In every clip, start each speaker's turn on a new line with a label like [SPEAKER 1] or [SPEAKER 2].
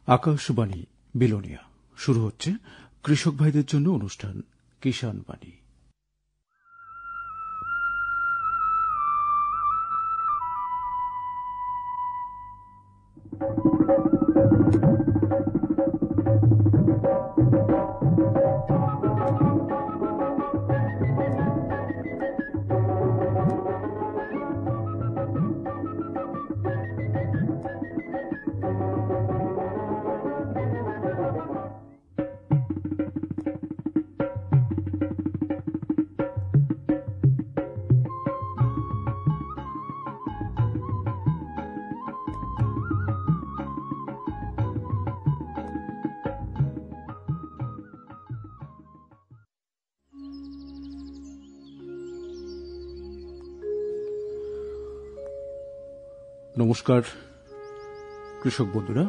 [SPEAKER 1] আকাশবাণী বিলোনিয়া শুরু হচ্ছে কৃষক ভাইদের জন্য অনুষ্ঠান কিষাণ বাণী। নমস্কার কৃষক বন্ধুরা,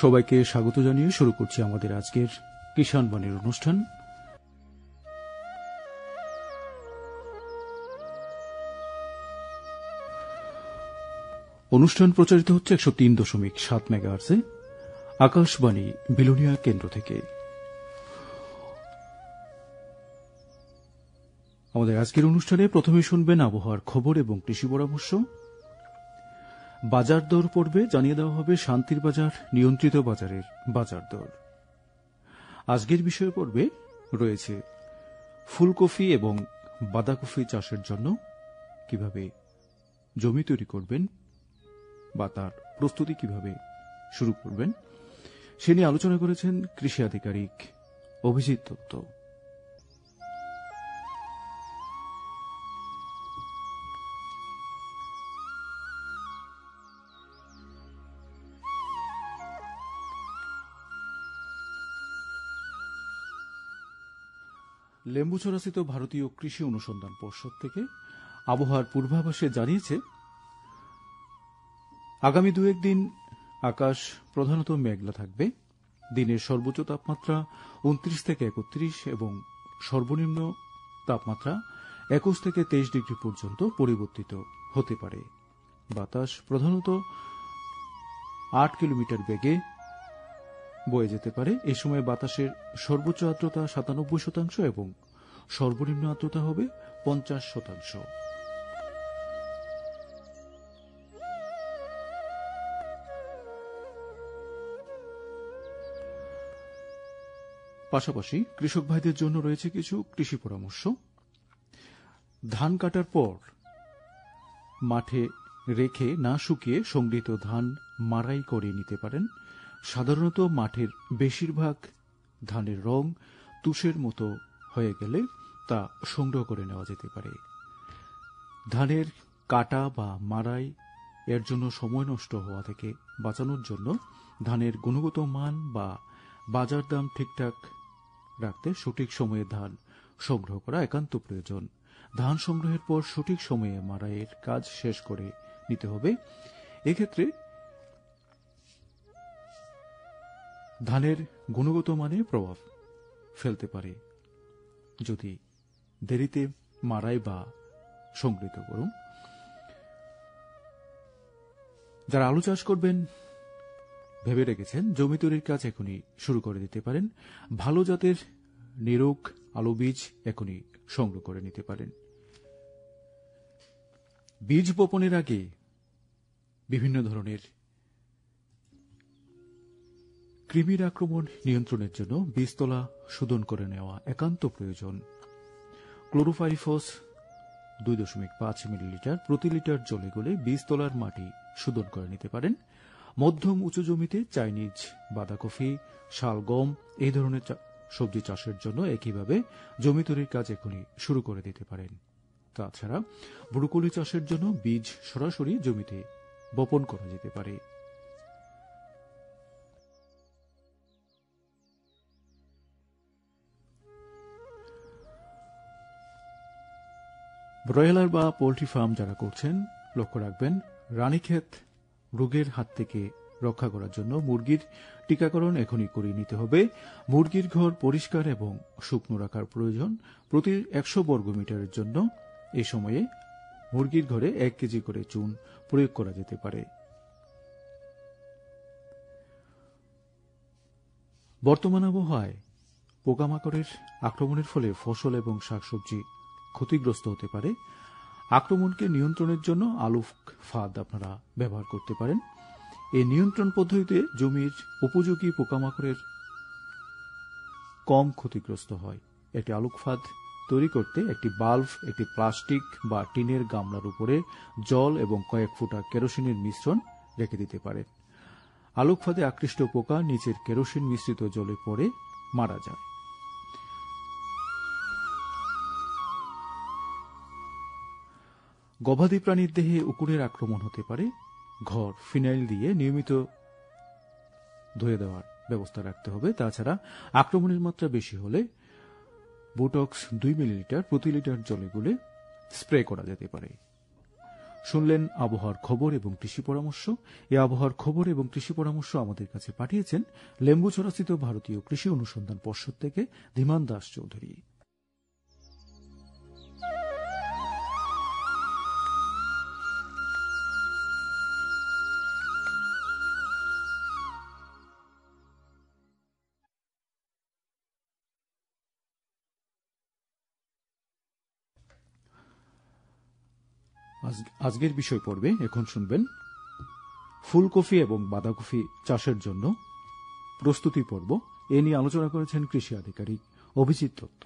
[SPEAKER 1] সবাইকে স্বাগত জানিয়ে শুরু করছি আমাদের আজকের কিষাণ বাণীর অনুষ্ঠান। অনুষ্ঠান প্রচারিত হচ্ছে 103.7 মেগাহার্টজে আকাশবাণী বিলোনিয়া কেন্দ্র থেকে। আমাদের আজকের অনুষ্ঠানে প্রথমে শুনবেন আবহাওয়ার খবর এবং কৃষি পরামর্শ। বাজার দর পর্বে জানিয়ে দেওয়া হবে শান্তির বাজার নিয়ন্ত্রিত বাজারের বাজার দর। আজকের বিষয় পর্বে রয়েছে ফুলকপি এবং বাঁধাকপি চাষের জন্য কিভাবে জমি তৈরি করবেন বা তার প্রস্তুতি কিভাবে শুরু করবেন সে নিয়ে আলোচনা করেছেন কৃষি আধিকারিক অভিজিৎ দত্ত। লেম্বুছড়াস্থিত ভারতীয় কৃষি অনুসন্ধান পর্ষদ থেকে আবহাওয়ার পূর্বাভাসে জানিয়েছে, আগামী 2-1 দিন আকাশ প্রধানত মেঘলা থাকবে। দিনের সর্বোচ্চ তাপমাত্রা 29 থেকে 31 এবং সর্বনিম্ন তাপমাত্রা 21 থেকে 23 ডিগ্রি পর্যন্ত পরিবর্তিত হতে পারে। বাতাস প্রধানত 8 কিলোমিটার বেগে বয়ে যেতে পারে। এ সময় বাতাসের সর্বোচ্চ আর্দ্রতা 97% এবং সর্বনিম্ন আর্দ্রতা হবে 50%। পাশাপাশি কৃষক ভাইদের জন্য রয়েছে কিছু কৃষি পরামর্শ। ধান কাটার পর মাঠে রেখে না শুকিয়ে সংগৃহীত ধান মাড়াই করে নিতে পারেন। সাধারণত মাঠের বেশিরভাগ ধানের রং তুষের মতো হয়ে গেলে তা সংগ্রহ করে নেওয়া যেতে পারে। ধানের কাটা বা মাড়াই এর জন্য সময় নষ্ট হওয়া থেকে বাঁচানোর জন্য ধানের গুণগত মান বা বাজার দাম ঠিকঠাক রাখতে সঠিক সময়ে ধান সংগ্রহ করা একান্ত প্রয়োজন। ধান সংগ্রহের পর সঠিক সময়ে মাড়াইয়ের কাজ শেষ করে নিতে হবে। এক্ষেত্রে ধানের গুণগত মানে প্রভাব ফেলতে পারে যদি দেরিতে মাড়াই বা সংগৃহীত করুন। যারা আলু চাষ করবেন ভেবে রেখেছেন, জমি তৈরির কাজ এখনই শুরু করে দিতে পারেন। ভালো জাতের নিরোগ আলু বীজ এখনই সংগ্রহ করে নিতে পারেন। বীজ বপনের আগে বিভিন্ন ধরনের কৃমির আক্রমণ নিয়ন্ত্রণের জন্য বীজতলা শোধন করে নেওয়া একান্ত প্রয়োজন। ক্লোরোপাইরিফস 2.5 মিলিলিটার প্রতি লিটার জলে গলে বীজতলার মাটি শোধন করে নিতে পারেন। মধ্যম উঁচু জমিতে চাইনিজ, বাঁধাকপি, শালগম এই ধরনের সবজি চাষের জন্য একইভাবে জমি তৈরির কাজ এখনই শুরু করে দিতে পারেন। তাছাড়া ব্রোকলি চাষের জন্য বীজ সরাসরি জমিতে বপন করা যেতে পারে। ব্রয়লার বা পোল্ট্রি ফার্ম যারা করছেন লক্ষ্য রাখবেন, রানীক্ষেত রোগের হাত থেকে রক্ষা করার জন্য মুরগির টিকাকরণ এখনই করিয়ে নিতে হবে। মুরগির ঘর পরিষ্কার এবং শুকনো রাখার প্রয়োজন। প্রতি 100 বর্গমিটারের জন্য এ সময়ে মুরগির ঘরে 1 কেজি করে চুন প্রয়োগ করা যেতে পারে। বর্তমান আবহাওয়ায় পোকামাকড়ের আক্রমণের ফলে ফসল এবং শাকসবজি ক্ষতিগ্রস্ত হতে পারে। আক্রমণকে নিয়ন্ত্রণের জন্য আলুক ফাঁদ আপনারা ব্যবহার করতে পারেন। এই নিয়ন্ত্রণ পদ্ধতিতে জমির উপযোগী পোকামাকড়ের কম ক্ষতিগ্রস্ত হয়। একটি আলুক ফাঁদ তৈরি করতে একটি বাল্ব, একটি প্লাস্টিক বা টিনের গামলার উপরে জল এবং কয়েক ফোঁটা কেরোসিনের মিশ্রণ রেখে দিতে পারেন। আলুক ফাঁদে আকৃষ্ট পোকা নিচের কেরোসিন মিশ্রিত জলে পড়ে মারা যায়। গবাদি প্রাণীর দেহে উকুনের আক্রমণ হতে পারে। ঘর ফিনাইল দিয়ে নিয়মিত ধুয়ে দেওয়ার ব্যবস্থা রাখতে হবে। তাছাড়া আক্রমণের মাত্রা বেশি হলে বোটক্স 2 মিলিলিটার প্রতি লিটার জলে গুলে স্প্রে করা যেতে পারে। শুনলেন আবহাওয়ার খবর এবং কৃষি পরামর্শ। এই আবহাওয়ার খবর এবং কৃষি পরামর্শ আমাদের কাছে পাঠিয়েছেন লেম্বুছড়াস্থিত ভারতীয় কৃষি অনুসন্ধান পর্ষদ থেকে ধীমান দাস চৌধুরী। আজকের বিষয় পর্বে এখন শুনবেন ফুলকপি এবং বাঁধাকপি চাষের জন্য প্রস্তুতি পর্ব। এ নিয়ে আলোচনা করেছেন কৃষি আধিকারিক অভিজিৎ দত্ত।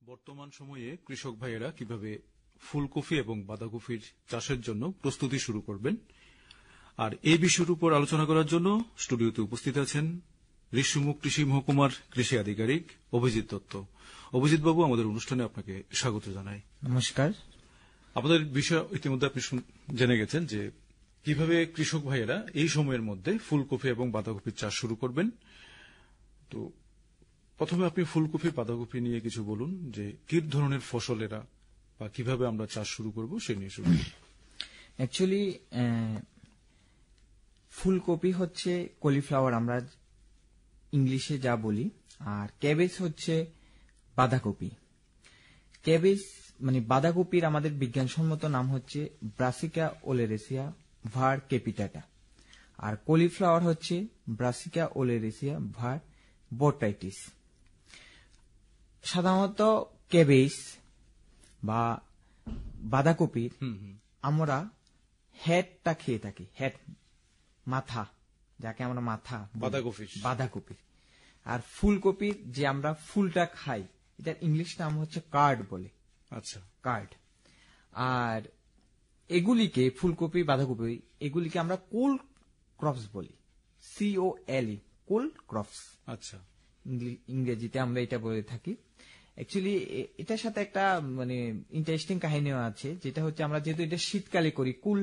[SPEAKER 1] বর্তমান সময়ে কৃষক ভাইয়েরা কিভাবে ফুলকপি এবং বাঁধাকপির চাষের জন্য প্রস্তুতি শুরু করবেন, আর এই বিষয়ের উপর আলোচনা করার জন্য স্টুডিওতে উপস্থিত আছেন ঋষিমুখ কৃষি মহকুমার কৃষি আধিকারিক অভিজিৎ দত্ত। অভিজিৎ বাবু, আমাদের অনুষ্ঠানে আপনাকে স্বাগত জানাই।
[SPEAKER 2] নমস্কার।
[SPEAKER 1] আপনাদের বিষয় ইতিমধ্যে আপনি জেনে গেছেন যে কিভাবে কৃষক ভাইয়েরা এই সময়ের মধ্যে ফুলকপি এবং বাঁধাকপির চাষ শুরু করবেন। তো প্রথমে আপনি ফুলকপি বাঁধাকপি নিয়ে কিছু বলুন, যে কি ধরনের ফসলেরা বা কিভাবে আমরা চাষ শুরু করব সে নিয়ে শুরু।
[SPEAKER 2] অ্যাকচুয়ালি ফুলকপি হচ্ছে কলিফ্লাওয়ার আমরা ইংলিশে যা বলি, আর ক্যাবেজ হচ্ছে বাঁধাকপি। ক্যাবেজ মানে বাঁধাকপির আমাদের বিজ্ঞানসম্মত নাম হচ্ছে ব্রাসিকা ওলেরেসিয়া ভার ক্যাপিটাটা, আর কলিফ্লাওয়ার হচ্ছে ব্রাসিকা ওলেরেসিয়া ভার বোটাইটিস। সাধারণত ক্যাবেজ বা বাঁধাকপির আমরা হেডটা খেয়ে থাকি, হেড মাথা, যাকে আমরা মাথা বাঁধাকপির। আর ফুলকপির যে আমরা ফুলটা খাই, এটার ইংলিশ নাম হচ্ছে কার্ড বলে।
[SPEAKER 1] আচ্ছা,
[SPEAKER 2] কার্ড। আর এগুলিকে ফুলকপি বাঁধাকপি এগুলিকে আমরা কুল ক্রপস বলি, COLE, কুল ক্রপস।
[SPEAKER 1] আচ্ছা,
[SPEAKER 2] ইংরেজিতে আমরা এটা বলে থাকি। অ্যাকচুয়ালি এটার সাথে একটা মানে ইন্টারেস্টিং কাহিনীও আছে, যেটা হচ্ছে আমরা যেহেতু এটা শীতকালে করি, কুল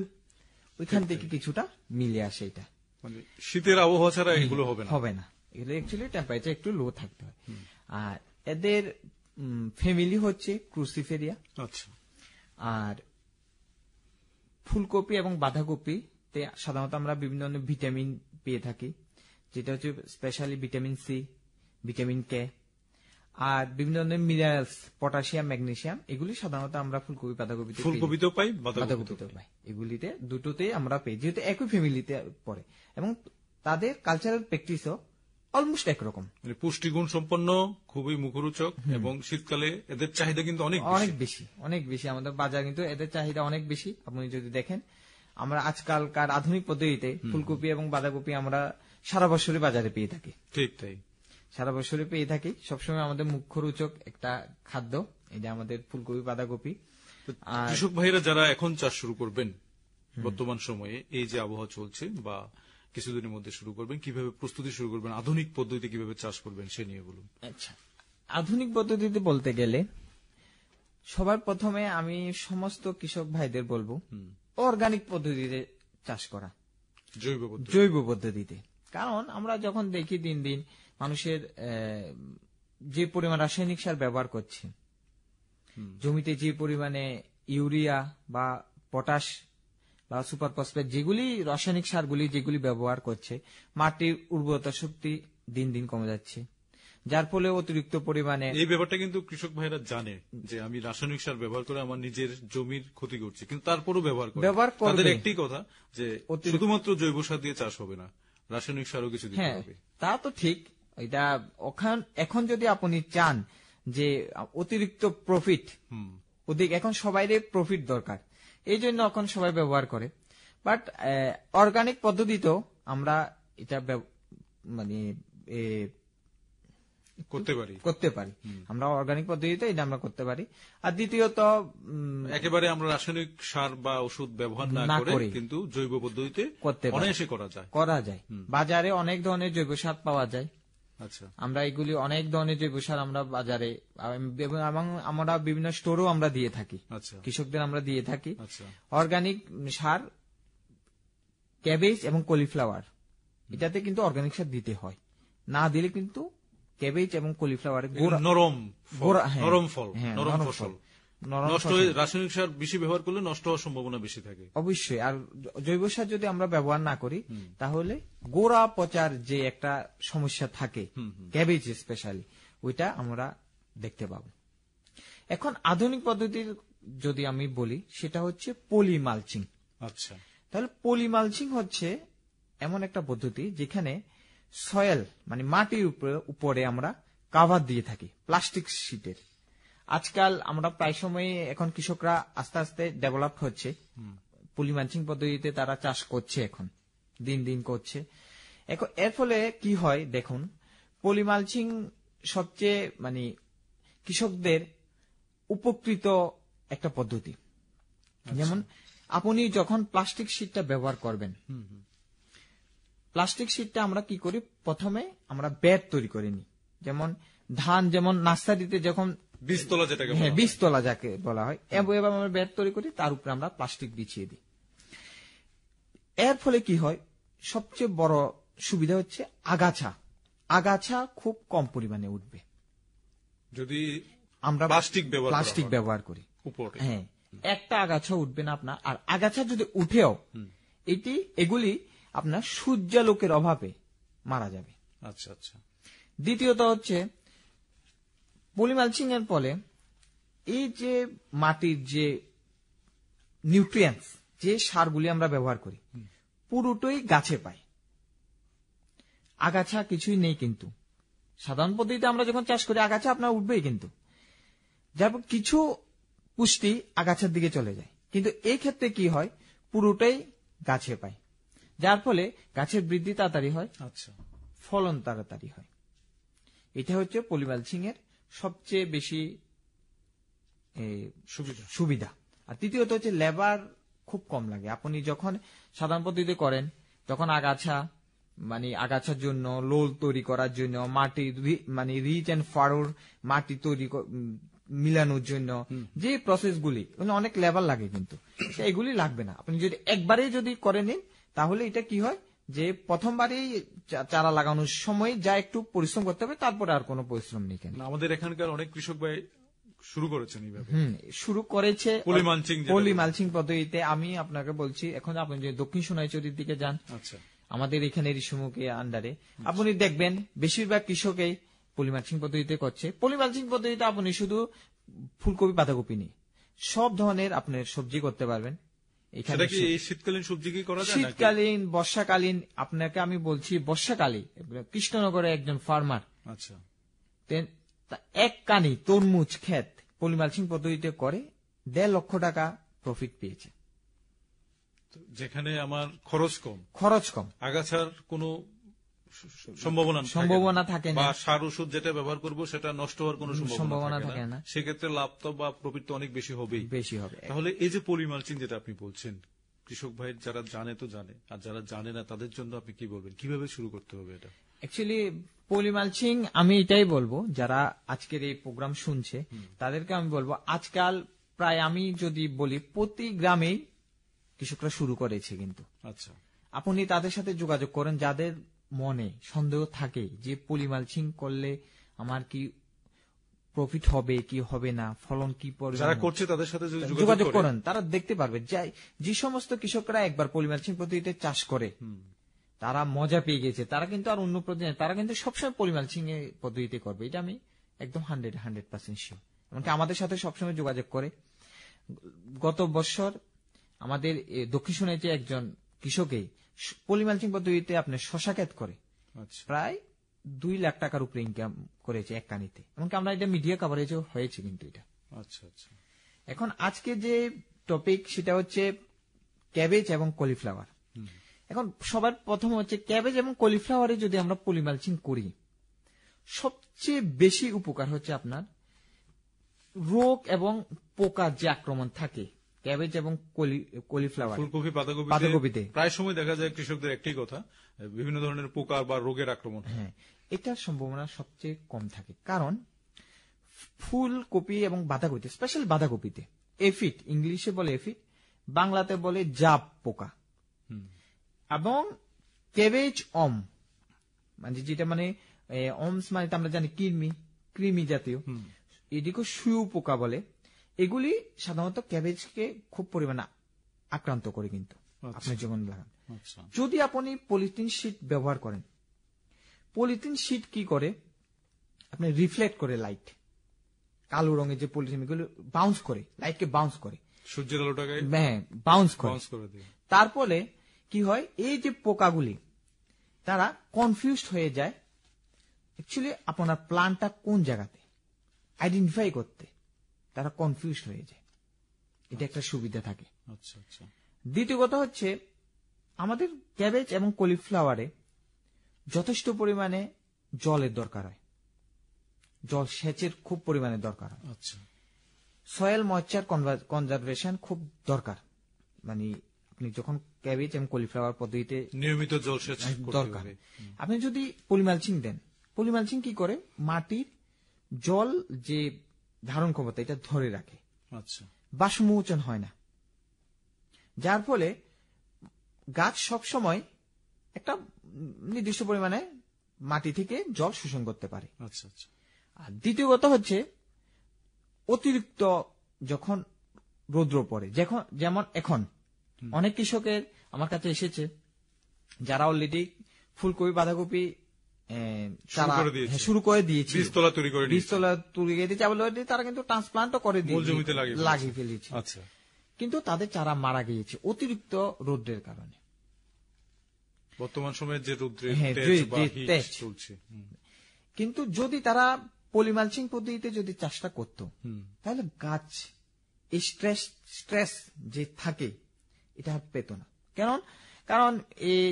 [SPEAKER 2] ওইখান থেকে কিছুটা মিলে আসে। এটা
[SPEAKER 1] মানে শীতের আবহাওয়া ছাড়া এগুলো হবে না।
[SPEAKER 2] এগুলো অ্যাকচুয়ালি টেম্পারেচার একটু লো থাকতে হয়। আর এদের ফ্যামিলি হচ্ছে ক্রুসিফেরিয়া।
[SPEAKER 1] আচ্ছা।
[SPEAKER 2] আর ফুলকপি এবং বাঁধাকপিতে সাধারণত আমরা বিভিন্ন ধরনের ভিটামিন পেয়ে থাকি, যেটা হচ্ছে specially vitamin C, vitamin K, আর বিভিন্ন ধরনের মিনারেলস, পটাশিয়াম, ম্যাগনেসিয়াম, এগুলি সাধারণত আমরা ফুলকপি
[SPEAKER 1] ফুলকপিতেও পাই,
[SPEAKER 2] বাঁধাকপিতেও পাই। এগুলিতে দুটোতে আমরা পাই, যেহেতু একই ফ্যামিলিতে পড়ে, এবং তাদের কালচারাল প্র্যাকটিসও অলমোস্ট একরকম।
[SPEAKER 1] পুষ্টিগুণ সম্পন্ন, খুবই মুখরোচক, এবং শীতকালে এদের চাহিদা কিন্তু অনেক
[SPEAKER 2] বেশি। আমাদের বাজার কিন্তু এদের চাহিদা অনেক বেশি। আপনি যদি দেখেন, আমরা আজকালকার আধুনিক পদ্ধতিতে ফুলকপি এবং বাঁধাকপি আমরা সারা বছরই বাজারে পেয়ে থাকি।
[SPEAKER 1] ঠিক তাই,
[SPEAKER 2] সারা বছরই পেয়ে থাকি। সবসময় আমাদের মুখরোচক একটা খাদ্য এটা আমাদের ফুলকপি বাঁধাকপি।
[SPEAKER 1] কৃষক ভাইরা যারা এখন চাষ শুরু করবেন বর্তমান সময়ে, এই যে আবহাওয়া চলছে বা কিছুদিনের মধ্যে শুরু করবেন, কিভাবে প্রস্তুতি শুরু করবেন, আধুনিক পদ্ধতিতে কিভাবে চাষ করবেন সে নিয়ে বলুন।
[SPEAKER 2] আচ্ছা, আধুনিক পদ্ধতিতে বলতে গেলে সবার প্রথমে আমি সমস্ত কৃষক ভাইদের বলবো অর্গানিক পদ্ধতিতে চাষ করা, জৈব পদ্ধতিতে। কারণ আমরা যখন দেখি দিন দিন মানুষের যে পরিমাণ রাসায়নিক সার ব্যবহার করছে, জমিতে যে পরিমাণে ইউরিয়া বা পটাশ বা সুপার ফসফেট যেগুলি রাসায়নিক সারগুলি যেগুলি ব্যবহার করছে, মাটির উর্বরতা শক্তি দিন দিন কমে যাচ্ছে, যার ফলে অতিরিক্ত পরিমাণে
[SPEAKER 1] এই ব্যাপারটা কিন্তু কৃষক ভাইরা জানে যে আমি রাসায়নিক সার ব্যবহার করে আমার নিজের জমির ক্ষতি করছি, কিন্তু তারপরও ব্যবহার করে। তাদের একটি কথা যে শুধুমাত্র জৈব সার দিয়ে চাষ হবে না,
[SPEAKER 3] রাসায়নিক সারও কিছু দিতে হবে।
[SPEAKER 2] তা তো ঠিক। এটা এখন যদি আপনি চান যে অতিরিক্ত প্রফিট এখন সবাই প্রফিট দরকার, এই জন্য এখন সবাই ব্যবহার করে। বাট অর্গানিক পদ্ধতিতেও আমরা এটা মানে করতে পারি। আমরা অর্গানিক পদ্ধতিতে এটা আমরা করতে পারি। আর দ্বিতীয়ত
[SPEAKER 3] একেবারে আমরা রাসায়নিক সার বা ওষুধ ব্যবহার না করে কিন্তু জৈব পদ্ধতিতে অনায়াসে করা যায়।
[SPEAKER 2] বাজারে অনেক ধরনের জৈব সার পাওয়া যায়।
[SPEAKER 3] আচ্ছা,
[SPEAKER 2] আমরা এগুলি অনেক ধরনের জৈব সার আমরা বাজারে এবং আমরা বিভিন্ন স্টোরও আমরা দিয়ে থাকি, কৃষকদের আমরা দিয়ে থাকি। অর্গানিক সার ক্যাবেজ এবং কলিফ্লাওয়ার, এটাতে কিন্তু অর্গানিক সার দিতে হয়, না দিলে কিন্তু ক্যাবেজ এবং কলিফ্লাওয়ারে
[SPEAKER 3] নরম ফল, নরম ফসল নষ্ট হয়ে, রাসায়নিক সার বেশি ব্যবহার করলে নষ্ট হওয়ার সম্ভাবনা বেশি থাকে।
[SPEAKER 2] অবশ্যই। আর জৈব সার যদি আমরা ব্যবহার না করি তাহলে গোড়া পচার যে একটা সমস্যা থাকে, ক্যাবেজ স্পেশালি, ওইটা আমরা দেখতে পাবো। এখন আধুনিক পদ্ধতির যদি আমি বলি, সেটা হচ্ছে পলি মালচিং।
[SPEAKER 3] আচ্ছা,
[SPEAKER 2] তাহলে পলি মালচিং হচ্ছে এমন একটা পদ্ধতি যেখানে সয়েল মানে মাটির উপরে আমরা কাভার দিয়ে থাকি প্লাস্টিক শিটের। আজকাল আমরা প্রায় সময় এখন কৃষকরা আস্তে আস্তে ডেভেলপ হচ্ছে, পলি মালচিং পদ্ধতিতে তারা চাষ করছে, এখন দিন দিন করছে। এখন এর ফলে কি হয় দেখুন, পলি মালচিং সবচেয়ে মানে কৃষকদের উপকৃত একটা পদ্ধতি। যেমন আপনি যখন প্লাস্টিক শিটটা ব্যবহার করবেন, প্লাস্টিক শিটটা আমরা কি করি, প্রথমে আমরা বেড তৈরি করে নিই। যেমন ধান, যেমন নার্সারিতে যখন বীজতলা যাকে বলা হয়, এবার আমরা বেড তৈরি করি, তার উপরে আমরা প্লাস্টিক বিছিয়ে দিই। এর ফলে কি হয়, সবচেয়ে বড় সুবিধা হচ্ছে আগাছা খুব কম পরিমাণে উঠবে যদি আমরা প্লাস্টিক ব্যবহার করি। হ্যাঁ, একটা আগাছা উঠবে না আপনার। আর আগাছা যদি উঠেও এগুলি আপনার সূর্যালোকের অভাবে মারা যাবে।
[SPEAKER 3] আচ্ছা আচ্ছা।
[SPEAKER 2] দ্বিতীয়ত হচ্ছে পলি মালচিং এর ফলে এই যে মাটির যে নিউট্রিয়েন্টস, যে সারগুলি আমরা ব্যবহার করি, পুরোটাই গাছে পায়, আগাছা কিছুই নেই। কিন্তু সাধারণ পদ্ধতিতে আমরা যখন চাষ করি আগাছা আপনার উঠবেই, কিন্তু যার কিছু পুষ্টি আগাছার দিকে চলে যায়। কিন্তু এই ক্ষেত্রে কি হয়, পুরোটাই গাছে পায়, যার ফলে গাছের বৃদ্ধি তাড়াতাড়ি হয়, ফলন তাড়াতাড়ি হয়। এটা হচ্ছে পলি মালচিং এর সবচেয়ে বেশি সুবিধা। আর তৃতীয়ত হচ্ছে লেবার খুব কম লাগে। আপনি যখন সাধারণ পদ্ধতিতে করেন তখন আগাছার জন্য, লোল তৈরি করার জন্য, মাটি মানে রিচ এন্ড ফারোর মাটি তৈরি মিলানোর জন্য যে প্রসেসগুলি, অনেক লেবার লাগে, কিন্তু এগুলি লাগবে না। আপনি যদি একবারেই যদি করে নিন তাহলে এটা কি হয় যে প্রথমবারেই চারা লাগানোর সময় যা একটু পরিশ্রম করতে হবে, তারপরে আর কোনো পরিশ্রম নেই। কেন
[SPEAKER 3] আমাদের এখানকার অনেক কৃষক ভাই শুরু করেছেন এইভাবে,
[SPEAKER 2] শুরু করেছে পলি মালচিং পদ্ধতিতে। আমি আপনাকে বলছি, এখন আপনি যদি দক্ষিণ সোনাইচুরির দিকে যান, আমাদের এখানে ঋষিমুখী আন্ডারে, আপনি দেখবেন বেশিরভাগ কৃষকই পলি মালচিং পদ্ধতিতে করছে। পলি মালচিং পদ্ধতিতে আপনি শুধু ফুলকপি পাতাকপি নেই, সব ধরনের আপনার সবজি করতে পারবেন।
[SPEAKER 3] শীতকালীন সবজি কি করা যায়?
[SPEAKER 2] শীতকালীন, বর্ষাকালীন। আপনাকে আমি বলছি বর্ষাকালে কৃষ্ণনগরে একজন ফার্মার এক কানি তরমুজ ক্ষেত পলি মালচিং পদ্ধতিতে করে 1.5 লক্ষ টাকা প্রফিট পেয়েছে।
[SPEAKER 3] যেখানে আমার খরচ কম, আগাছার কোনো
[SPEAKER 2] সম্ভাবনা থাকে না,
[SPEAKER 3] বা সার ওষুধ যেটা ব্যবহার করব সেটা নষ্ট হওয়ার কোনো সম্ভাবনা থাকে না, সেক্ষেত্রে লাভ তো বা প্রফিট তো অনেক বেশি হবে। তাহলে এই যে পলি মালচিং যেটা আপনি বলছেন, কৃষক ভাই যারা জানে তো জানে, আর যারা জানে না তাদের জন্য আপনি কি বলবেন, কিভাবে শুরু করতে হবে এটা?
[SPEAKER 2] অ্যাকচুয়ালি পলি মালচিং আমি এটাই বলবো, যারা আজকের এই প্রোগ্রাম শুনছে তাদেরকে আমি বলবো, আজকাল প্রায় আমি যদি বলি প্রতি গ্রামেই কৃষকরা শুরু করেছে। কিন্তু আপনি তাদের সাথে যোগাযোগ করেন যাদের মনে সন্দেহ থাকে যে পলি মালচিং করলে আমার কি প্রফিট হবে কি হবে না, ফলন কি পড়বে,
[SPEAKER 3] যারা করছে তাদের সাথে
[SPEAKER 2] যোগাযোগ করেন, তারা দেখতে পারবে যে সমস্ত কৃষকরা একবার পলি মালচিং পদ্ধতিতে চাষ করে তারা মজা পেয়ে গেছে, তারা কিন্তু আর অন্য পদ্ধতি, তারা কিন্তু সবসময় পলি মালচিং পদ্ধতিতে করবে। এটা আমি একদম 100% শিওর। এমনকি আমাদের সাথে সবসময় যোগাযোগ করে। গত বছর আমাদের দক্ষিণ সোনাইতে একজন কৃষকে পলিমালচিং পদ্ধতিতে আপনি শশা ক্ষেত করে প্রায় 2 লাখ টাকার উপরে ইনকাম করেছে এক কানিতে, এমনকি আমরা এটা মিডিয়া কভারেজও হয়েছে কিন্তু এটা।
[SPEAKER 3] আচ্ছা আচ্ছা।
[SPEAKER 2] এখন আজকে যে টপিক সেটা হচ্ছে ক্যাবেজ এবং কলিফ্লাওয়ার। এখন সবার প্রথম হচ্ছে ক্যাবেজ এবং কলিফ্লাওয়ারে যদি আমরা পলিমালচিং করি, সবচেয়ে বেশি উপকার হচ্ছে আপনার রোগ এবং পোকা যে আক্রমণ থাকে ক্যাবেজ এবং কলিফ্লাওয়ার,
[SPEAKER 3] ফুলকপি, বাঁধাকপিতে প্রায় সময় দেখা যায় কৃষকদের একটাই কথা, বিভিন্ন ধরনের পোকা বা রোগের আক্রমণ।
[SPEAKER 2] হ্যাঁ, এটার সম্ভাবনা সবচেয়ে কম থাকে, কারণ ফুলকপি এবং বাঁধাকপিতে, স্পেশাল বাঁধাকপিতে এফিড, ইংলিশে বলে এফিড, বাংলাতে বলে জাব পোকা, এবং ক্যাবেজ মানে যেটা মানে অমস মানে আমরা জানি কৃমি জাতীয়, এদিকে শুয়ু পোকা বলে, এগুলি সাধারণত ক্যাবেজকে খুব পরিমাণে আক্রান্ত করে। কিন্তু আপনি যখন লাগান, যদি আপনি পলিথিন শীট ব্যবহার করেন, পলিথিন শীট কি করে, আপনি রিফ্লেক্ট করে লাইট, কালো রঙের যে পলিথিন গুলো বাউন্স করে, লাইটকে বাউন্স করে,
[SPEAKER 3] সূর্যের আলোটাকে
[SPEAKER 2] বাউন্স করে। তারপরে কি হয়, এই যে পোকাগুলি তারা কনফিউজড হয়ে যায় অ্যাকচুয়ালি আপনার প্লান্টটা কোন জায়গাতে আইডেন্টিফাই করতে, তারা কনফিউজড হয়ে যায়। এটা একটা সুবিধা থাকে।
[SPEAKER 3] আচ্ছা আচ্ছা।
[SPEAKER 2] দ্বিতীয় কথা হচ্ছে আমাদের ক্যাবেজ এবং কলিফ্লাওয়ারে যথেষ্ট পরিমাণে জলের দরকার হয়, জল সেচের খুব পরিমাণে দরকার হয়।
[SPEAKER 3] আচ্ছা।
[SPEAKER 2] সয়েল ময়েশ্চার কনজারভেশন খুব দরকার, মানে আপনি যখন ক্যাবেজ এবং কলিফ্লাওয়ার পদ্ধতিতে
[SPEAKER 3] নিয়মিত জল সেচ
[SPEAKER 2] দরকার। আপনি যদি পলিমালচিং দেন, পলিমালচিং কি করে, মাটির জল যে ধারণ ক্ষমতা এটা ধরে রাখে,
[SPEAKER 3] আচ্ছা,
[SPEAKER 2] বাষ্পমোচন হয় না, যার ফলে গাছ সব সময় একটা নির্দিষ্ট পরিমাণে মাটি থেকে জল শোষণ করতে পারে।
[SPEAKER 3] আচ্ছা আচ্ছা।
[SPEAKER 2] আর দ্বিতীয় কথা হচ্ছে অতিরিক্ত যখন রৌদ্র পড়ে, যেমন এখন অনেক কৃষকের আমার কাছে এসেছে যারা অলরেডি ফুলকপি, বাঁধাকপি শুরু করে দিয়েছে, বীজতলা তৈরি করে দিয়েছে, তারা কিন্তু ট্রান্সপ্লান্টও করে লাগিয়ে ফেলেছে।
[SPEAKER 3] আচ্ছা।
[SPEAKER 2] কিন্তু তাদের চারা মারা গিয়েছে অতিরিক্ত রৌদ্রের কারণে,
[SPEAKER 3] বর্তমান সময়ে যে রৌদ্রের তেজ চলছে।
[SPEAKER 2] কিন্তু যদি তারা পলিমালচিং পদ্ধতিতে যদি চাষটা করত, তাহলে গাছ এই স্ট্রেস যে থাকে এটা পেত না। কারণ এই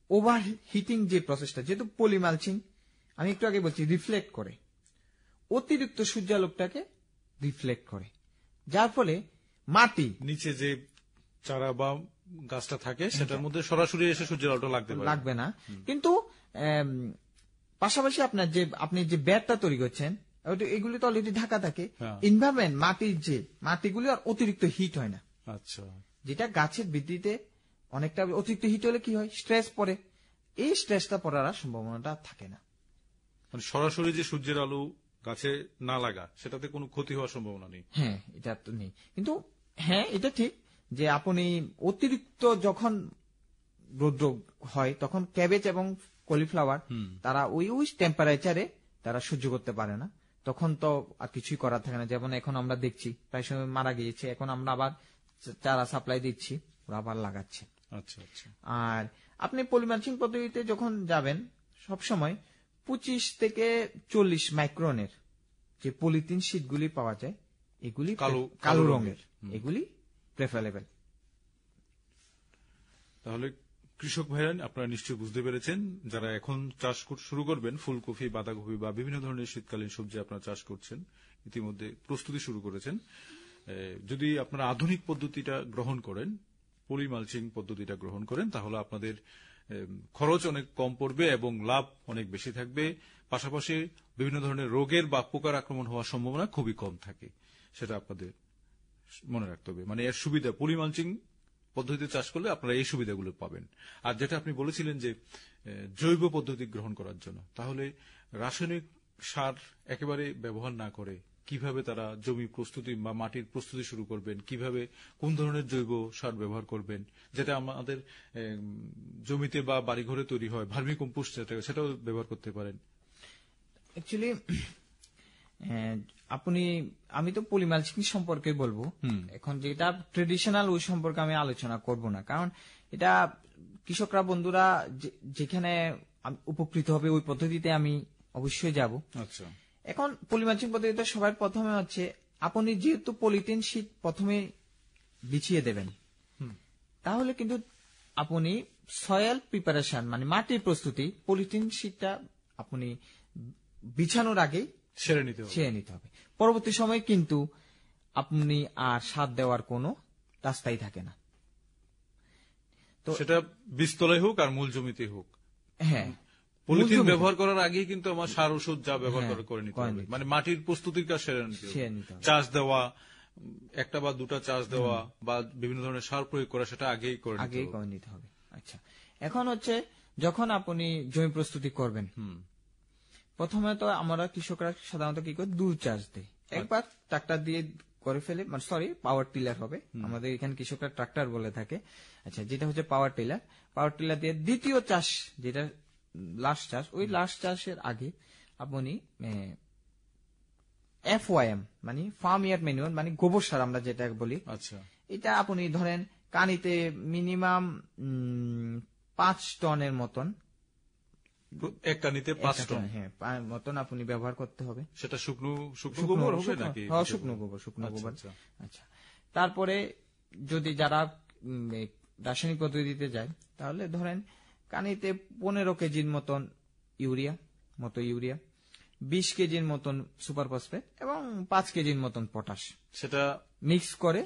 [SPEAKER 2] ওভার হিটিং যে প্রসেসটা, যেহেতু পলিমালচিং আমি একটু আগে বলছি রিফ্লেক্ট করে, অতিরিক্ত সূর্যালোকটাকে রিফ্লেক্ট করে, যার ফলে মাটি
[SPEAKER 3] নিচে যে চারা বা গাছটা থাকে সেটার মধ্যে সরাসরি এসে সূর্যের আলোটা
[SPEAKER 2] লাগবে না। কিন্তু পাশাপাশি আপনি যে ব্যাটটা তৈরি করছেন এগুলি তো অলরেডি ঢাকা থাকে, এনভায়রনমেন্ট মাটিগুলি আর অতিরিক্ত হিট হয় না।
[SPEAKER 3] আচ্ছা।
[SPEAKER 2] যেটা গাছের বৃদ্ধিতে অনেকটা অতিরিক্ত হিট হলে কি হয়, স্ট্রেস পড়ে, এই স্ট্রেসটা পড়ার সম্ভাবনাটা থাকে না।
[SPEAKER 3] মানে সরাসরি যে সূর্যের আলো গাছে না লাগা, সেটাতে কোনো ক্ষতি হওয়ার সম্ভাবনা নেই।
[SPEAKER 2] হ্যাঁ, এটা তো নেই। কিন্তু হ্যাঁ, এটা ঠিক যে আপনি অতিরিক্ত যখন রৌদ্র হয় তখন ক্যাবেজ এবং কলিফ্লাওয়ার তারা ওই টেম্পারেচারে তারা সহ্য করতে পারে না, তখন তো আর কিছুই করার থাকে না। যেমন এখন আমরা দেখছি প্রায় সময় মারা গিয়েছে, এখন আমরা আবার চারা সাপ্লাই দিচ্ছি, ওরা আবার লাগাচ্ছে।
[SPEAKER 3] আচ্ছা আচ্ছা।
[SPEAKER 2] আর আপনি পলিমালচিং পদ্ধতিতে যখন যাবেন, সবসময় 25 থেকে 40 মাইক্রনের যে পলিথিন শীটগুলি পাওয়া যায়, এগুলি কালো রঙের, এগুলি প্রেফারেবল।
[SPEAKER 3] তাহলে কৃষক ভাইরা আপনারা নিশ্চয়ই বুঝতে পেরেছেন, যারা এখন চাষ শুরু করবেন ফুলকপি, বাঁধাকপি বা বিভিন্ন ধরনের শীতকালীন সবজি আপনারা চাষ করছেন, ইতিমধ্যে প্রস্তুতি শুরু করেছেন, যদি আপনারা আধুনিক পদ্ধতিটা গ্রহণ করেন, পলিমালচিং পদ্ধতিটা গ্রহণ করেন, তাহলে আপনাদের খরচ অনেক কম পড়বে এবং লাভ অনেক বেশি থাকবে। পাশাপাশি বিভিন্ন ধরনের রোগের বা পোকার আক্রমণ হওয়ার সম্ভাবনা খুবই কম থাকে, সেটা আপনাদের মনে রাখতে হবে। মানে এর সুবিধা, পলিমালচিং পদ্ধতিতে চাষ করলে আপনারা এই সুবিধাগুলো পাবেন। আর যেটা আপনি বলেছিলেন যে জৈব পদ্ধতি গ্রহণ করার জন্য, তাহলে রাসায়নিক সার একেবারে ব্যবহার না করে কিভাবে তারা জমি প্রস্তুতি বা মাটির প্রস্তুতি শুরু করবেন, কিভাবে কোন ধরনের জৈব সার ব্যবহার করবেন, যেটা আমাদের জমিতে বা বাড়িঘরে তৈরি হয়, ভার্মি কম্পোস্ট সেটাও ব্যবহার করতে পারেন।
[SPEAKER 2] অ্যাকচুয়ালি আমি তো পলিমালচিং সম্পর্কে বলবো, এখন যেটা ট্রেডিশনাল ওই সম্পর্কে আমি আলোচনা করব না, কারণ এটা কৃষকরা বন্ধুরা যেখানে উপকৃত হবে ওই পদ্ধতিতে আমি অবশ্যই যাব।
[SPEAKER 3] আচ্ছা,
[SPEAKER 2] এখন পলিমালচিং পদ্ধতিতে সবার প্রথমে হচ্ছে আপনি যেহেতু পলিথিন শীট প্রথমে বিছিয়ে দেবেন, তাহলে কিন্তু আপনি সয়েল প্রিপারেশন মানে মাটির প্রস্তুতি পলিথিন শীটটা আপনি বিছানোর আগে
[SPEAKER 3] ছেড়ে নিতে হবে।
[SPEAKER 2] পরবর্তী সময় কিন্তু আপনি আর সার দেওয়ার কোনো রাস্তাই থাকে না।
[SPEAKER 3] তো সেটা বীজতলায় হোক আর মূল জমিতে হোক,
[SPEAKER 2] হ্যাঁ,
[SPEAKER 3] পলিথিন ব্যবহার করার আগেই কিন্তু আমার সার ওষুধ যা ব্যবহার করে নিতে হবে, মানে মাটির প্রস্তুতির কাজ সেরে নিতে হবে। চাষ দেওয়া, একটা বা দুটা চাষ দেওয়া বা বিভিন্ন ধরনের সার প্রয়োগ করা, সেটা আগেই করে
[SPEAKER 2] নিতে হবে। আচ্ছা, এখন হচ্ছে যখন আপনি জমি প্রস্তুতি করবেন, প্রথমে তো আমরা কৃষকরা সাধারণত কি করে, 2 চাষ দেয়। একবার ট্রাক্টর দিয়ে করে ফেলে, মানে সরি পাওয়ার টিলার হবে, আমাদের এখানে কৃষকরা ট্রাক্টর বলে থাকে। আচ্ছা, যেটা হচ্ছে পাওয়ার টিলার দিয়ে দ্বিতীয় চাষ, যেটা লাস্ট চাষ, ওই লাস্ট চাষের আগে আপনি FYM মানে ফার্ম ইয়ার্ড ম্যানুয়াল মানে গোবর সার আমরা যেটা বলি।
[SPEAKER 3] আচ্ছা,
[SPEAKER 2] এটা আপনি ধরেন কানিতে মিনিমাম 5 টনের মতন,
[SPEAKER 3] এক কানিতে 5 টন,
[SPEAKER 2] হ্যাঁ, মতন আপনি ব্যবহার করতে হবে।
[SPEAKER 3] সেটা শুকনো গোবর হবে নাকি?
[SPEAKER 2] হ্যাঁ, শুকনো গোবর। আচ্ছা, তারপরে যদি যারা রাসায়নিক পদ্ধতিতে যায়, তাহলে ধরেন কানিতে 15 কেজির মতন ইউরিয়া, 20 কেজির মতন সুপার ফসফেট এবং 5 কেজির মতন পটাশ,
[SPEAKER 3] সেটা
[SPEAKER 2] মিক্স করে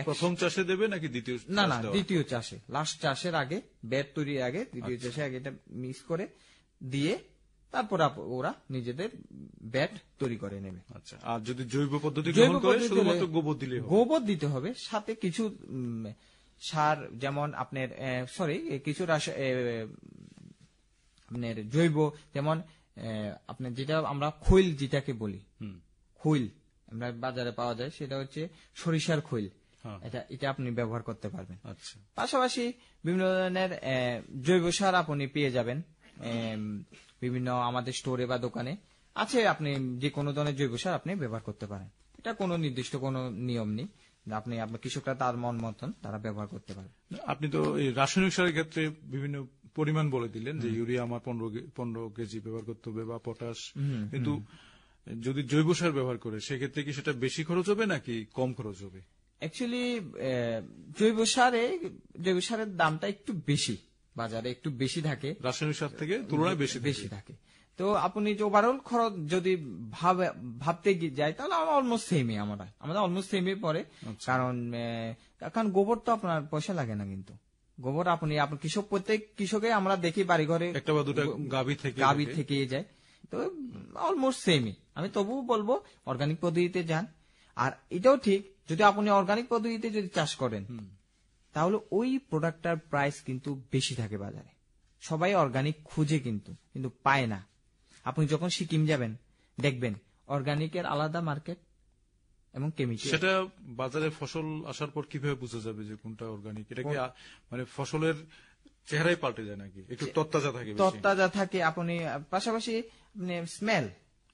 [SPEAKER 3] প্রথম চাষে দেবে নাকি দ্বিতীয়?
[SPEAKER 2] না, দ্বিতীয় চাষে, লাস্ট চাষের আগে, বেড তৈরির আগে, দ্বিতীয় চাষে আগে এটা মিক্স করে দিয়ে তারপর ওরা নিজেদের বেড তৈরি করে নেবে।
[SPEAKER 3] আচ্ছা, আর যদি জৈব পদ্ধতি গ্রহণ করে শুধুমাত্র গোবর দিলে হবে?
[SPEAKER 2] গোবর দিতে হবে, সাথে কিছু সার, যেমন আপনার কিছু আপনার জৈব, যেমন আপনার যেটা আমরা খৈল যেটাকে বলি, খৈল আমরা বাজারে পাওয়া যায়, সেটা হচ্ছে সরিষার খৈল, এটা আপনি ব্যবহার করতে পারবেন।
[SPEAKER 3] আচ্ছা,
[SPEAKER 2] পাশাপাশি বিভিন্ন ধরনের জৈব সার আপনি পেয়ে যাবেন বিভিন্ন আমাদের স্টোরে বা দোকানে আছে, আপনি যে কোনো ধরনের জৈব সার আপনি ব্যবহার করতে পারেন। এটা কোনো নির্দিষ্ট কোনো নিয়ম নেই, আপনার কৃষকরা তার মন মতন তারা ব্যবহার করতে পারে।
[SPEAKER 3] আপনি তো এই রাসায়নিক সারের ক্ষেত্রে বিভিন্ন পরিমাণ বলে দিলেন যে ইউরিয়া আমার 15 কেজি ব্যবহার করতে হবে বা পটাশ, কিন্তু যদি জৈব সার ব্যবহার করে সেক্ষেত্রে কি সেটা বেশি খরচ হবে নাকি কম খরচ হবে?
[SPEAKER 2] অ্যাকচুয়ালি জৈব সারের দামটা একটু বেশি, বাজারে একটু বেশি থাকে,
[SPEAKER 3] রাসায়নিক সার থেকে তুলনায় বেশি থাকে।
[SPEAKER 2] তো আপনি যে ওভারঅল খরচ যদি ভাবতে যাই, তাহলে অলমোস্ট সেমই, আমাদের অলমোস্ট সেমই পরে। কারণ গোবর তো আপনার পয়সা লাগে না, কিন্তু গোবর আপনি প্রত্যেক কৃষকে আমরা দেখি বাড়ি ঘরে
[SPEAKER 3] একটা বা দুটা গাভী
[SPEAKER 2] থেকে যায়, তো অলমোস্ট সেমই। আমি তবুও বলবো অর্গানিক পদ্ধতিতে যান। আর এটাও ঠিক, যদি আপনি অর্গানিক পদ্ধতিতে যদি চাষ করেন, তাহলে ওই প্রোডাক্টটার প্রাইস কিন্তু বেশি থাকে বাজারে। সবাই অর্গানিক খুঁজে কিন্তু পায় না। আপনি যখন সিকিম যাবেন দেখবেন অর্গানিকের আলাদা মার্কেট এবং কেমিক্যাল।
[SPEAKER 3] সেটা বাজারে ফসল আসার পর কিভাবে বোঝা যাবে যে কোনটা অর্গানিক? এটা কি মানে ফসলের চেহারাই পাল্টে যায় নাকি একটু তরতাজা থাকে?
[SPEAKER 2] আপনি পাশাপাশি আপনি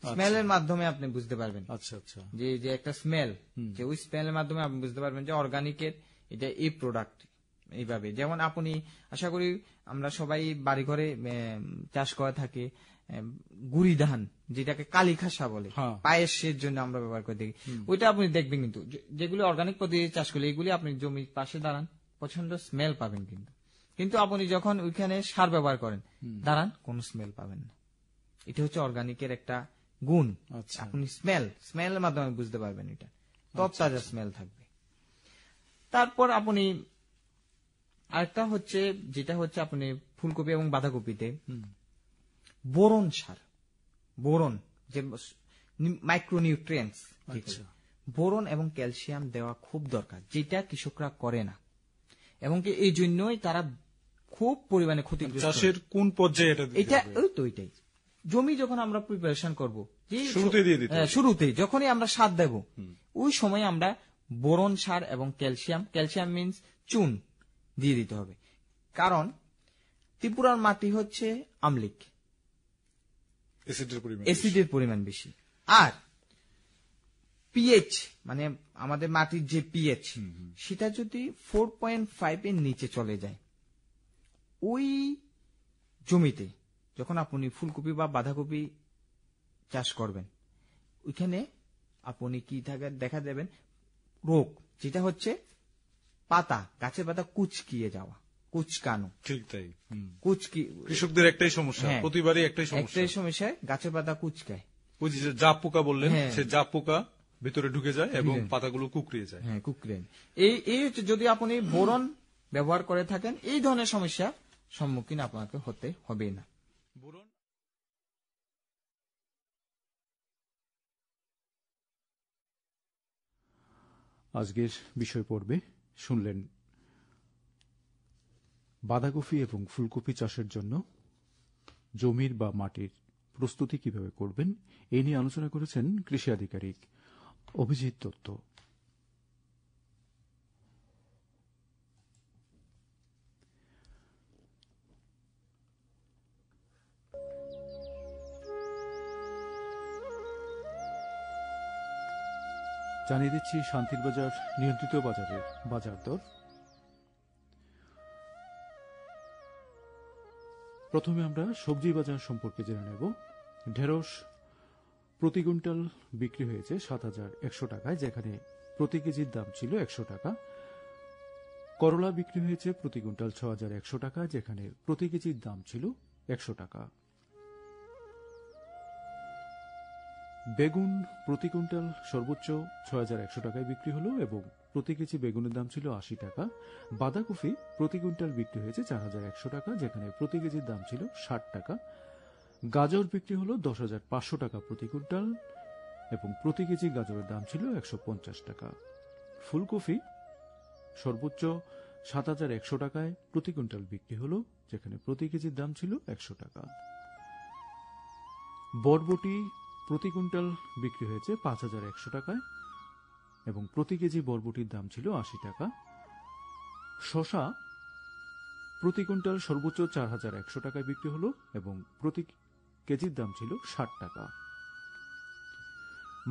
[SPEAKER 2] স্মেলের মাধ্যমে আপনি বুঝতে পারবেন।
[SPEAKER 3] আচ্ছা,
[SPEAKER 2] যে একটা স্মেল, যে ওই স্মেলের মাধ্যমে আপনি বুঝতে পারবেন যে অর্গানিকের এটা এই প্রোডাক্ট। এইভাবে যেমন আপনি, আশা করি আমরা সবাই বাড়ি ঘরে চাষ করে থাকি গুড়ি ধান, যেটাকে কালি খাসা বলে, পায়েসের জন্য আমরা ব্যবহার করে দেখি। ওইটা আপনি দেখবেন কিন্তু যেগুলি অর্গানিক পদ্ধতি চাষ করলে, এগুলি আপনি জমির পাশে দাঁড়ান, প্রচন্ড স্মেল পাবেন, কিন্তু আপনি যখন ওইখানে সার ব্যবহার করেন দাঁড়ান, কোন স্মেল পাবেন না। এটা হচ্ছে অর্গানিকের একটা গুণ। আপনি স্মেলের মাধ্যমে বুঝতে পারবেন, এটা তরতাজা স্মেল থাকবে। তারপর আপনি আরেকটা হচ্ছে, যেটা হচ্ছে আপনি ফুলকপি এবং বাঁধাকপিতে বোরন সার, বোরন যে মাইক্রোনিউট্রিয়েন্টস, বোরন এবং ক্যালসিয়াম দেওয়া খুব দরকার, যেটা কৃষকরা করে না, এবং এই জন্যই তারা খুব পরিমাণে ক্ষতিগ্রস্ত।
[SPEAKER 3] চাষের কোন পর্যায়ে
[SPEAKER 2] এটা ওইটাই জমি যখন আমরা প্রিপারেশন করব,
[SPEAKER 3] শুরুতেই
[SPEAKER 2] যখনই আমরা সার দেব, ওই সময় আমরা বোরন সার এবং ক্যালসিয়াম মিন্স চুন দিয়ে দিতে হবে। কারণ ত্রিপুরার মাটি হচ্ছে আম্লিক, অ্যাসিডের পরিমাণ বেশি, আর পিএইচ মানে আমাদের মাটির যে পিএইচ, সেটা যদি 4.5 এর নিচে চলে যায়, ওই জমিতে যখন আপনি ফুলকপি বা বাঁধাকপি চাষ করবেন, ওইখানে আপনি কি দেখা দেবেন রোগ, যেটা হচ্ছে পাতা, গাছের পাতা কুচকিয়ে যাওয়া, কুচকানো।
[SPEAKER 3] ঠিক তাই,
[SPEAKER 2] কৃষকদের
[SPEAKER 3] একটাই সমস্যা, প্রতিবারই একটাই
[SPEAKER 2] সমস্যা, গাছের পাতা কুচকায়।
[SPEAKER 3] ওই যে জাপ পোকা বললেন, সে জাপ পোকা ভিতরে ঢুকে যায় এবং পাতাগুলো কুকড়িয়ে যায়।
[SPEAKER 2] হ্যাঁ, কুকড়িয়ে। এই হচ্ছে, যদি আপনি বোরন ব্যবহার করে থাকেন, এই ধরনের সমস্যা সম্মুখীন আপনাকে হতে হবে না।
[SPEAKER 3] বোরন
[SPEAKER 1] আজকের বিষয় পর্বে শুনলেন বাঁধাকপি এবং ফুলকপি চাষের জন্য জমির বা মাটির প্রস্তুতি কিভাবে করবেন, এই নিয়ে আলোচনা করেছেন কৃষি আধিকারিক অভিজিৎ দত্ত। জানিয়ে দিচ্ছি শান্তির বাজার নিয়ন্ত্রিত বাজারের বাজার দর। প্রথমে আমরা সবজি বাজার সম্পর্কে জেনে নেব। ঢেঁড়স প্রতি কুইন্টাল বিক্রি হয়েছে ৭,১০০ টাকায়, যেখানে প্রতি কেজির দাম ছিল ১০০ টাকা। করলা বিক্রি হয়েছে প্রতি কুইন্টাল ৬,১০০ টাকা, যেখানে প্রতি কেজির দাম ছিল ১০০ টাকা। বেগুন প্রতি কুইন্টাল সর্বোচ্চ ৬,১০০ টাকায় বিক্রি হল এবং প্রতি কেজি বেগুনের দাম ছিল ৮০ টাকা। বাঁধাকপি প্রতি কুইন্টাল বিক্রি হয়েছে ৪,১০০ টাকা, যেখানে প্রতি কেজির দাম ছিল ৬০ টাকা। গাজর বিক্রি হল ১০,৫০০ টাকা প্রতি কুইন্টাল এবং প্রতি কেজি গাজরের দাম ছিল ১৫০ টাকা। ফুলকপি সর্বোচ্চ ৭,১০০ টাকায় প্রতি কুইন্টাল বিক্রি হল, যেখানে প্রতি কেজির দাম ছিল ১০০ টাকা। বরবটি প্রতি কুইন্টাল বিক্রি হয়েছে ৫,১০০ টাকায় এবং প্রতি কেজি বরবটির দাম ছিল ৮০ টাকা। শসা প্রতি কুইন্টাল সর্বোচ্চ ৪,১০০ টাকায় বিক্রি হল এবং প্রতি কেজির দাম ছিল ৬০ টাকা।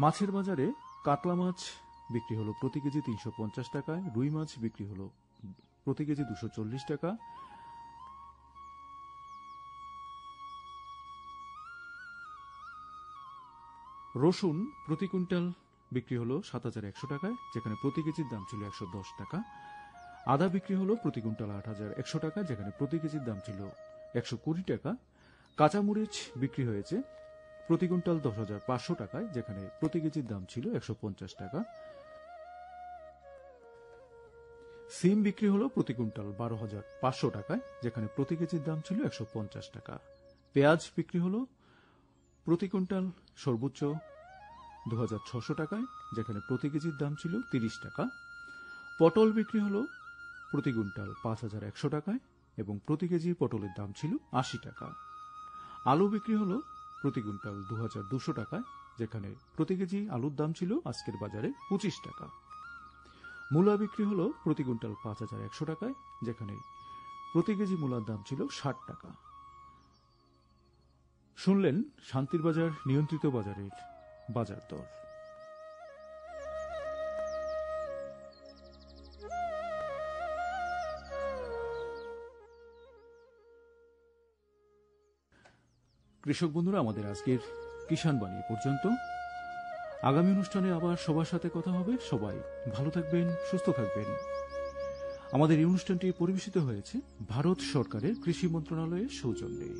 [SPEAKER 1] মাছের বাজারে কাতলা মাছ বিক্রি হল প্রতি কেজি ৩৫০ টাকায়, রুই মাছ বিক্রি হল প্রতি কেজি ২৪০ টাকা। রসুন প্রতি কুইন্টাল বিক্রি হল ৭,১০০ টাকায়, যেখানে প্রতি কেজির দাম ছিল ১১০ টাকা। আদা বিক্রি হল প্রতি কুইন্টাল ৮,১০০ টাকা, যেখানে প্রতি কেজির দাম ছিল ১২০ টাকা। কাঁচামরিচ বিক্রি হয়েছে প্রতি কুইন্টাল ১০,৫০০ টাকায়, যেখানে প্রতি কেজির দাম ছিল ১৫০ টাকা। সিম বিক্রি হল প্রতি কুইন্টাল ১২,৫০০ টাকায়, যেখানে প্রতি কেজির দাম ছিল ১৫০ টাকা। পেঁয়াজ বিক্রি হল প্রতি কুইন্টাল সর্বোচ্চ ২,৬০০ টাকায়, যেখানে প্রতি কেজির দাম ছিল ৩০ টাকা। পটল বিক্রি হল প্রতি কুইন্টাল ৫,১০০ টাকায় এবং প্রতি কেজি পটলের দাম ছিল ৮০ টাকা। আলু বিক্রি হল প্রতি কুইন্টাল ২,২০০ টাকায়, যেখানে প্রতি কেজি আলুর দাম ছিল আজকের বাজারে ২৫ টাকা। মূলা বিক্রি হল প্রতি কুইন্টাল ৫,১০০ টাকায়, যেখানে প্রতি কেজি মূলার দাম ছিল ৬০ টাকা। শুনলেন শান্তির বাজার নিয়ন্ত্রিত বাজারের বাজার দর। কৃষক বন্ধুরা, আমাদের আজকের কিষাণ বাণী পর্যন্ত। আগামী অনুষ্ঠানে আবার সবার সাথে কথা হবে। সবাই ভালো থাকবেন, সুস্থ থাকবেন। আমাদের এই অনুষ্ঠানটি পরিবেশিত হয়েছে ভারত সরকারের কৃষি মন্ত্রণালয়ের সৌজন্যে।